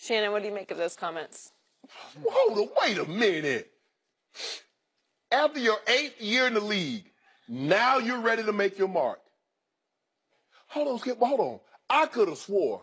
Shannon, what do you make of those comments? Hold on, wait a minute. After your 8th year in the league, now you're ready to make your mark. Hold on, Skip, hold on. I could have swore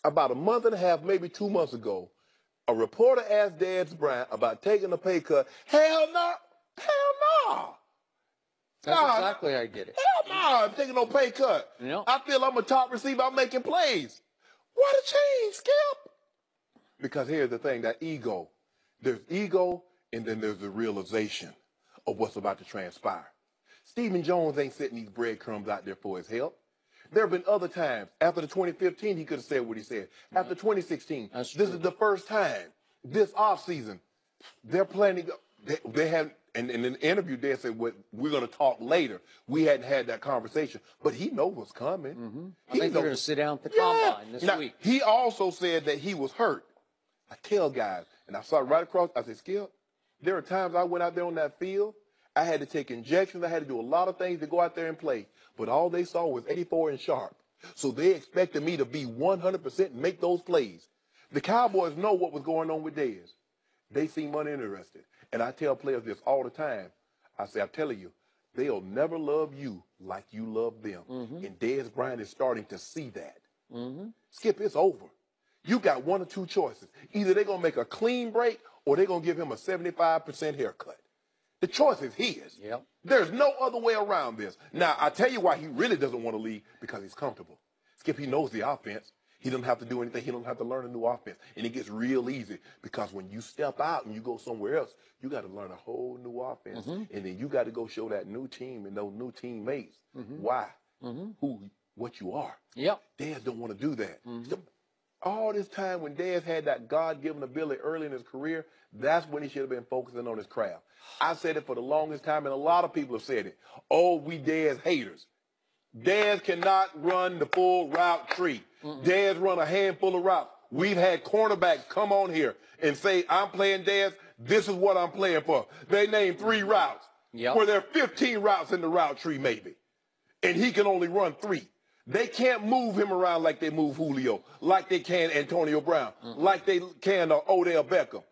about a month and a half, maybe 2 months ago, a reporter asked Dez Bryant about taking a pay cut. Hell no. Hell no. That's exactly how I get it. Hell no, I'm taking no pay cut. Yep. I feel I'm a top receiver. I'm making plays. What a change, Skip. Because here's the thing, that ego. There's ego, and then there's the realization of what's about to transpire. Stephen Jones ain't setting these breadcrumbs out there for his help. There have been other times. After the 2015, he could have said what he said. After 2016, this is the first time this offseason they're planning. They have, and in an interview, they said, "We're going to talk later." We hadn't had that conversation, but he knows what's coming. I think they're going to sit down at the combine this week. He also said that he was hurt. I tell guys, and I saw it right across. I said, "Skip, there are times I went out there on that field. I had to take injections. I had to do a lot of things to go out there and play. But all they saw was 84 and sharp. So they expected me to be 100% and make those plays." The Cowboys know what was going on with Dez. They seem uninterested. And I tell players this all the time. I say, I'm telling you, they'll never love you like you love them. And Dez Bryant is starting to see that. Skip, it's over. You got one or two choices. Either they're going to make a clean break or they're going to give him a 75% haircut. The choice is his. Yep. There's no other way around this. Now, I tell you why he really doesn't want to leave, because he's comfortable. Skip, he knows the offense. He doesn't have to do anything. He doesn't have to learn a new offense. And it gets real easy, because when you step out and you go somewhere else, you got to learn a whole new offense. And then you got to go show that new team and those new teammates why, what you are. Yep. Dez don't want to do that. All this time when Dez had that God-given ability early in his career, that's when he should have been focusing on his craft. I said it for the longest time, and a lot of people have said it. Oh, we Dez haters. Dez cannot run the full route tree. Dez run a handful of routes. We've had cornerbacks come on here and say, I'm playing Dez, this is what I'm playing for. They name 3 routes, where there are 15 routes in the route tree maybe, and he can only run 3. They can't move him around like they move Julio, like they can Antonio Brown, like they can Odell Beckham.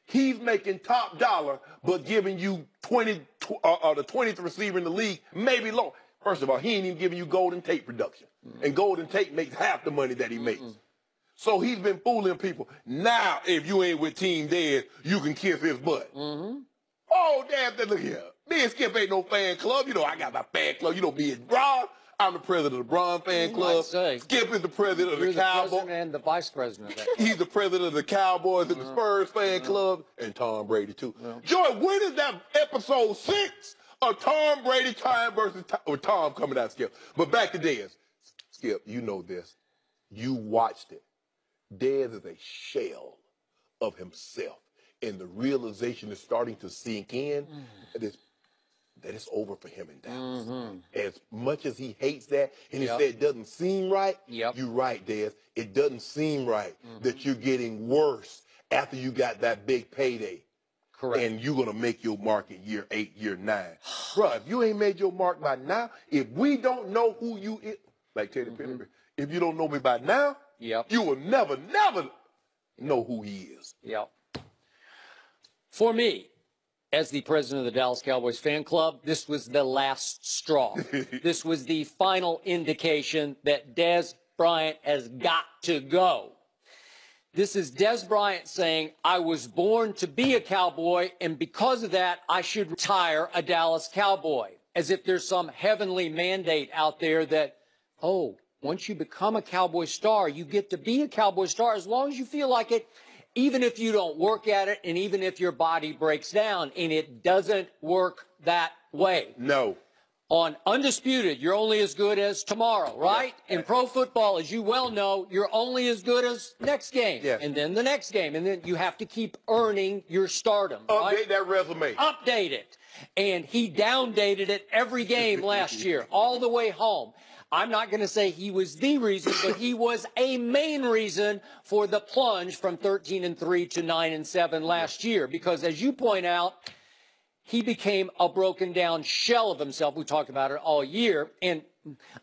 He's making top dollar, but giving you the 20th receiver in the league, maybe low. First of all, he ain't even giving you Golden Tate production. And Golden Tate makes half the money that he makes. So he's been fooling people. Now, if you ain't with Team Dez, you can kiss his butt. Oh, damn, look here. Me and Skip ain't no fan club. You know, I got my fan club. You know, me and Bron. I'm the president of the Bron fan club. Skip is the president of the Cowboys. The president and the vice president of that. He's the president of the Cowboys and the Spurs fan club, and Tom Brady, too. Joy, when is that episode 6 of Tom Brady time versus Tom coming out, Skip? But back to Dez. Skip, you know this. You watched it. Dez is a shell of himself, and the realization is starting to sink in that it's over for him in Dallas. As much as he hates that, and he said it doesn't seem right, you're right, Dez. It doesn't seem right that you're getting worse after you got that big payday. Correct. And you're going to make your mark in year 8, year 9. Bruh, if you ain't made your mark by now, if we don't know who you is, like Teddy Pendergrass, if you don't know me by now, you will never, never know who he is. For me, as the president of the Dallas Cowboys fan club, this was the last straw. This was the final indication that Dez Bryant has got to go. This is Dez Bryant saying, I was born to be a Cowboy, and because of that, I should retire a Dallas Cowboy. As if there's some heavenly mandate out there that, oh, once you become a Cowboy star, you get to be a Cowboy star as long as you feel like it, even if you don't work at it, and even if your body breaks down. And it doesn't work that way. No. On Undisputed, you're only as good as tomorrow, right? In pro football, as you well know, you're only as good as next game. And then the next game. And then you have to keep earning your stardom. Update that resume. Update it. And he downdated it every game last year, all the way home. I'm not going to say he was the reason, but he was a main reason for the plunge from 13-3 to 9-7 last year. Because as you point out, he became a broken down shell of himself. We talked about it all year. And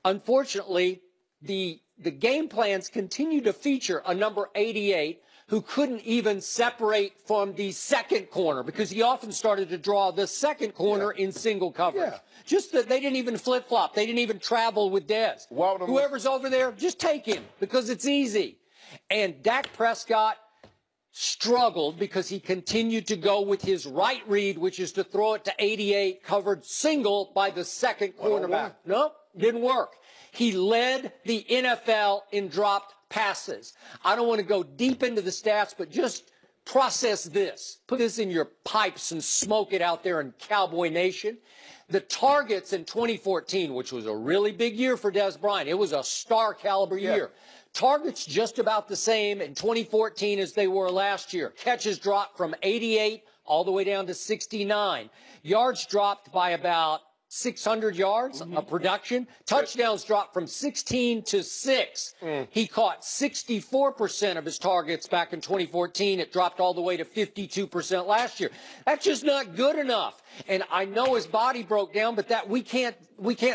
unfortunately, the the game plans continue to feature a number 88 who couldn't even separate from the second corner because he often started to draw the second corner in single coverage. Yeah. Just that they didn't even flip-flop. They didn't even travel with Dez. Whoever's over there, just take him because it's easy. And Dak Prescott struggled because he continued to go with his right read, which is to throw it to 88, covered single by the second cornerback. Nope, didn't work. He led the NFL in dropped passes. I don't want to go deep into the stats, but just process this. Put this in your pipes and smoke it out there in Cowboy Nation. The targets in 2014, which was a really big year for Dez Bryant, it was a star caliber year. Targets just about the same in 2014 as they were last year. Catches dropped from 88 all the way down to 69. Yards dropped by about 600 yards of production. Touchdowns dropped from 16 to 6. He caught 64% of his targets back in 2014. It dropped all the way to 52% last year. That's just not good enough. And I know his body broke down, but that we can't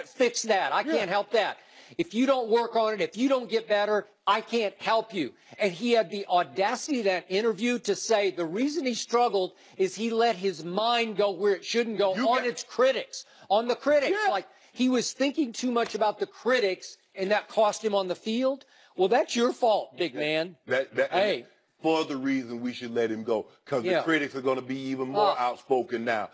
fix that. I can't help that. If you don't work on it, if you don't get better, I can't help you. And he had the audacity of that interview to say the reason he struggled is he let his mind go where it shouldn't go on its critics, on the critics. Like he was thinking too much about the critics and that cost him on the field. Well, that's your fault, big man. Hey. For the reason we should let him go, because the critics are going to be even more outspoken now.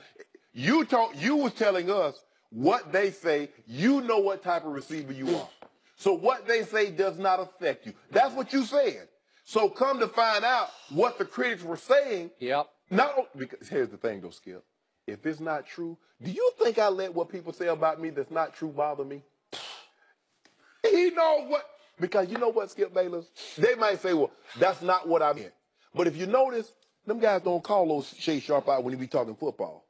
You was telling us what they say. You know what type of receiver you are. So what they say does not affect you. That's what you said. So come to find out what the critics were saying. Because here's the thing, though, Skip. If it's not true, do you think I let what people say about me that's not true bother me? He knows what. Because you know what, Skip Bayless? They might say, well, that's not what I meant. But if you notice, them guys don't call those Shay Sharp out when they be talking football.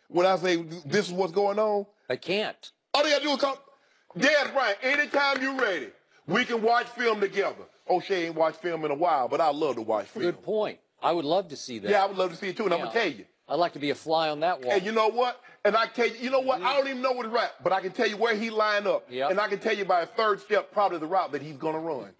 When I say this is what's going on, they can't. All they got to do is call. Dez Bryant, anytime you're ready, we can watch film together. O'Shea ain't watched film in a while, but I love to watch film. Good point. I would love to see that. Yeah, I would love to see it too, and I'm going to tell you. I'd like to be a fly on that wall. And you know what? And I tell you, you know what? I don't even know what is right, but I can tell you where he lined up. And I can tell you by a third step probably the route that he's going to run.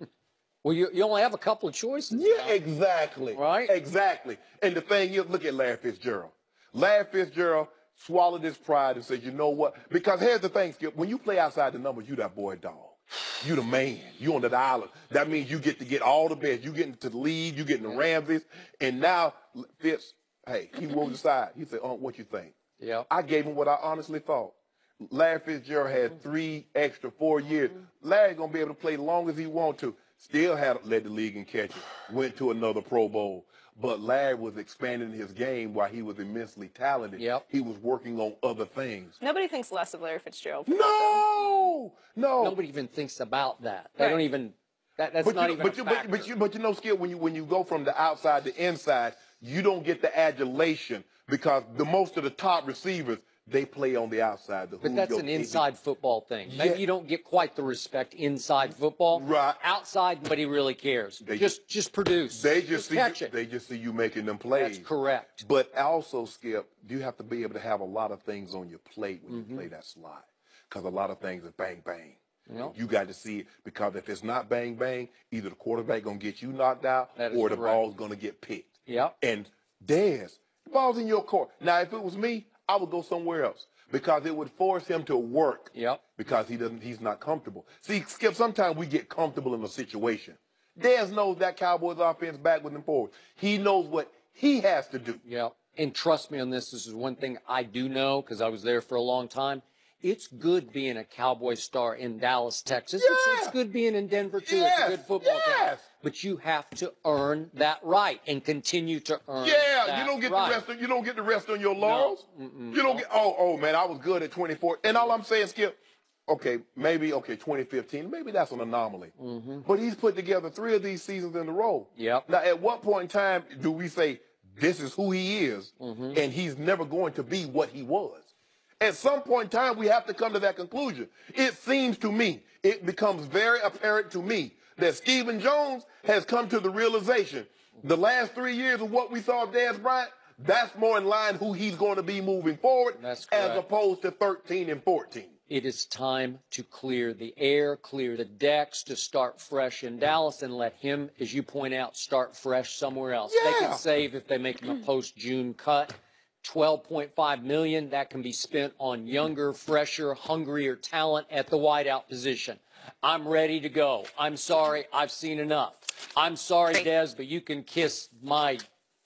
Well, you only have a couple of choices. Yeah, exactly. Right? Exactly. And the thing is, look at Larry Fitzgerald. Larry Fitzgerald swallowed his pride and said, you know what? Because here's the thing, Skip. When you play outside the numbers, you that boy dog. You the man. You on that island. That means you get to get all the best. You get into the lead. You get in the Ramses. And now Fitz, hey, he rolled aside. He said, what you think? I gave him what I honestly thought. Larry Fitzgerald had 3 extra 4 years. Larry's going to be able to play as long as he wants to. Still had led the league in catches. Went to another Pro Bowl. But Larry was expanding his game while he was immensely talented. He was working on other things. Nobody thinks less of Larry Fitzgerald. No. Nobody even thinks about that. They don't even. That's not even a factor. But you know, Skip, when you go from the outside to inside, you don't get the adulation because most of the top receivers, they play on the outside. But that's an inside football thing. Maybe you don't get quite the respect inside football. Right. Outside, nobody really cares. Just produce. They just see you making them plays. That's correct. But also, Skip, you have to be able to have a lot of things on your plate when you play that slot. Because a lot of things are bang, bang. You got to see it because if it's not bang, bang, either the quarterback going to get you knocked out or the ball's going to get picked. And Dez, the ball's in your court. Now, if it was me, I would go somewhere else because it would force him to work because he's not comfortable. See, Skip, sometimes we get comfortable in a situation. Dez knows that Cowboys offense backward and forward. He knows what he has to do. And trust me on this. This is one thing I do know because I was there for a long time. It's good being a Cowboy star in Dallas, Texas. It's good being in Denver, too. It's a good football game. But you have to earn that right and continue to earn that you don't get right. you don't get the rest on your laurels. You don't get, oh, man, I was good at 24. And all I'm saying, Skip, maybe 2015, maybe that's an anomaly. But he's put together 3 of these seasons in a row. Now, at what point in time do we say this is who he is and he's never going to be what he was? At some point in time, we have to come to that conclusion. It seems to me, it becomes very apparent to me that Stephen Jones has come to the realization the last 3 years of what we saw of Dez Bryant, that's more in line who he's going to be moving forward as opposed to 13 and 14. It is time to clear the air, clear the decks, to start fresh in Dallas and let him, as you point out, start fresh somewhere else. Yeah. They can save, if they make him a post-June cut, $12.5 million. That can be spent on younger, fresher, hungrier talent at the wideout position. I'm ready to go. I'm sorry, I've seen enough. I'm sorry, Dez, but you can kiss my,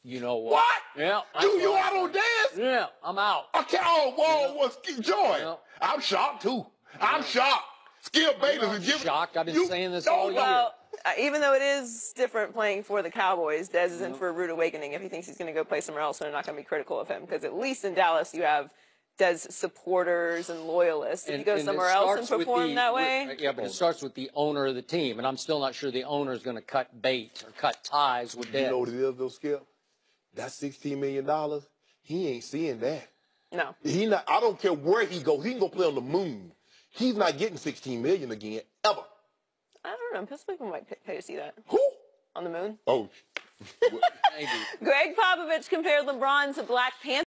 you know what? What? Yeah. You out on Dez? Yeah, I'm out. Okay, oh, whoa, Joy. Yeah. I'm shocked, too. I'm shocked. Skip Bayless is giving... Shocked. I've been saying this all year. Well, even though it is different playing for the Cowboys, Dez is in for a rude awakening if he thinks he's going to go play somewhere else and they're not going to be critical of him. Because at least in Dallas, you have Dez supporters and loyalists. If you go somewhere else and perform that way... Yeah, but it starts with the owner of the team. And I'm still not sure the owner is going to cut bait or cut ties with Dez. You know what it is, though, Skip? That $16 million, he ain't seeing that. No. He not. I don't care where he goes. He can go play on the moon. He's not getting $16 million again, ever. I don't know. Some people might pay to see that. Who? On the moon. Oh. Maybe. Greg Popovich compared LeBron to Black Panther.